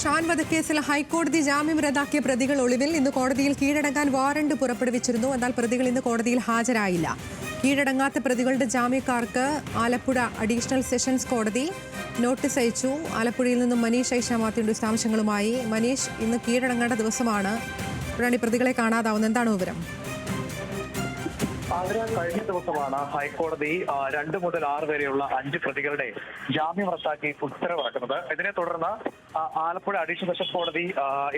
ഷാൻ വധക്കേസിൽ ഹൈക്കോടതി ജാമ്യം റദ്ദാക്കിയ പ്രതികൾ ഒളിവിൽ. ഇന്ന് കോടതിയിൽ കീഴടങ്ങാൻ വാറണ്ട് പുറപ്പെടുവിച്ചിരുന്നു. എന്നാൽ പ്രതികൾ ഇന്ന് കോടതിയിൽ ഹാജരായില്ല. കീഴടങ്ങാത്ത പ്രതികളുടെ ജാമ്യക്കാർക്ക് ആലപ്പുഴ അഡീഷണൽ സെഷൻസ് കോടതി നോട്ടീസ് അയച്ചു. ആലപ്പുഴയിൽ നിന്നും മനീഷ് ഐഷാമാത്തിയുടെ വിശദാംശങ്ങളുമായി. മനീഷ്, ഇന്ന് കീഴടങ്ങേണ്ട ദിവസമാണ്. ഇപ്പോഴാണ് ഈ പ്രതികളെ കാണാതാവുന്നത്. എന്താണ് വിവരം? കഴിഞ്ഞ ദിവസമാണ് ഹൈക്കോടതി 2 മുതൽ 6 വരെയുള്ള 5 പ്രതികളുടെ ജാമ്യം റദ്ദാക്കി ഉത്തരവിറക്കുന്നത്. ഇതിനെ തുടർന്ന് ആലപ്പുഴ അഡീഷണൽ സെഷൻസ് കോടതി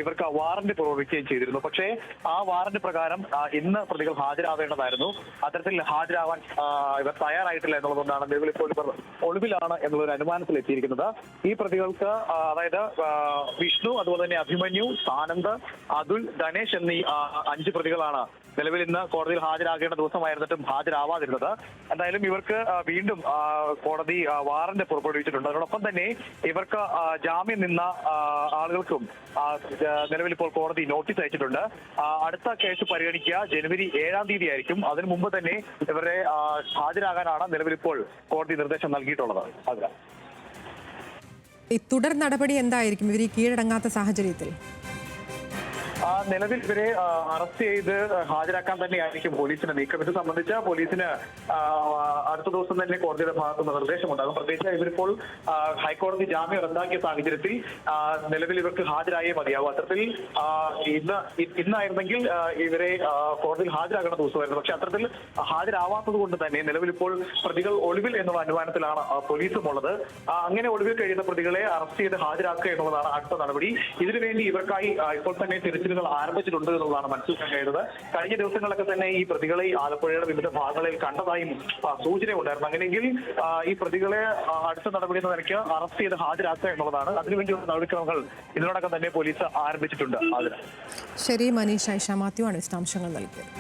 ഇവർക്ക് വാറന്റ് പുറപ്പെടുവിക്കുകയും ചെയ്തിരുന്നു. പക്ഷേ ആ വാറന്റ് പ്രകാരം ഇന്ന് പ്രതികൾ ഹാജരാവേണ്ടതായിരുന്നു. അത്തരത്തിൽ ഹാജരാവാൻ ഇവർ തയ്യാറായിട്ടില്ല എന്നുള്ളതുകൊണ്ടാണ് നിലവിൽ ഇപ്പോൾ ഇവർ ഒളിവിലാണ് എന്നുള്ളൊരു അനുമാനത്തിൽ എത്തിയിരിക്കുന്നത്. ഈ പ്രതികൾക്ക് അതായത് വിഷ്ണു, അതുപോലെ തന്നെ അഭിമന്യു, സാനന്ദ്, അതുൽ, ഗണേഷ് എന്നീ 5 പ്രതികളാണ് നിലവിൽ ഇന്ന് കോടതിയിൽ ഹാജരാകേണ്ട ദിവസമായിരുന്നിട്ടും ഹാജരാവാതിരുന്നത്. എന്തായാലും ഇവർക്ക് വീണ്ടും കോടതി വാറന്റ് പുറപ്പെടുവിച്ചിട്ടുണ്ട്. അതോടൊപ്പം തന്നെ ഇവർക്ക് ജാമ്യം നിന്ന ആളുകൾക്കും നിലവിൽ ഇപ്പോൾ കോടതി നോട്ടീസ് അയച്ചിട്ടുണ്ട്. അടുത്ത കേസ് പരിഗണിക്കുക ജനുവരി 7-ാം തീയതി ആയിരിക്കും. അതിനു മുമ്പ് തന്നെ ഇവരെ ഹാജരാകാനാണ് നിലവിൽ ഇപ്പോൾ കോടതി നിർദ്ദേശം നൽകിയിട്ടുള്ളത്. ഈ തുടർ നടപടി എന്തായിരിക്കും ഇവർ ഈ കീഴടങ്ങാത്ത സാഹചര്യത്തിൽ? നിലവിൽ ഇവരെ അറസ്റ്റ് ചെയ്ത് ഹാജരാക്കാൻ തന്നെയായിരിക്കും പോലീസിന്റെ നീക്കം. ഇത് സംബന്ധിച്ച് പോലീസിന് അടുത്ത ദിവസം തന്നെ കോടതിയുടെ ഭാഗത്തുനിന്ന് നിർദ്ദേശമുണ്ടാകും. പ്രത്യേകിച്ച് ഇവരിപ്പോൾ ഹൈക്കോടതി ജാമ്യം റദ്ദാക്കിയ സാഹചര്യത്തിൽ നിലവിൽ ഇവർക്ക് ഹാജരായേ മതിയാവും. അത്തരത്തിൽ ഇന്നായിരുന്നെങ്കിൽ ഇവരെ കോടതിയിൽ ഹാജരാക്കേണ്ട ദിവസമായിരുന്നു. പക്ഷെ അത്തരത്തിൽ ഹാജരാവാത്തത് കൊണ്ട് തന്നെ നിലവിൽ ഇപ്പോൾ പ്രതികൾ ഒളിവിൽ എന്നുള്ള അനുമാനത്തിലാണ് പോലീസും ഉള്ളത്. അങ്ങനെ ഒളിവിൽ കഴിയുന്ന പ്രതികളെ അറസ്റ്റ് ചെയ്ത് ഹാജരാക്കുക എന്നുള്ളതാണ് അടുത്ത നടപടി. ഇതിനുവേണ്ടി ഇവർക്കായി ഇപ്പോൾ തന്നെ തിരച്ചിലുകൾ ആരംഭിച്ചിട്ടുണ്ട് എന്നുള്ളതാണ് മനസ്സിലാക്കാൻ കഴിയുന്നത്. കഴിഞ്ഞ ദിവസങ്ങളൊക്കെ തന്നെ ഈ പ്രതികളെ ആലപ്പുഴയുടെ വിവിധ ഭാഗങ്ങളിൽ കണ്ടതായും സൂചന ഉണ്ടായിരുന്നു. അങ്ങനെയെങ്കിൽ ഈ പ്രതികളെ അടുത്ത നടപടി എന്ന നിലയ്ക്ക് അറസ്റ്റ് ചെയ്ത് ഹാജരാക്കുക എന്നുള്ളതാണ്. അതിനുവേണ്ടിയുള്ള നടപടിക്രമങ്ങൾ ഇതിനോടൊപ്പം തന്നെ പോലീസ് ആരംഭിച്ചിട്ടുണ്ട്. ശരി, മനീഷ് ഐഷാമാത്യു ആണ് വിശദാംശങ്ങൾ നൽകിയത്.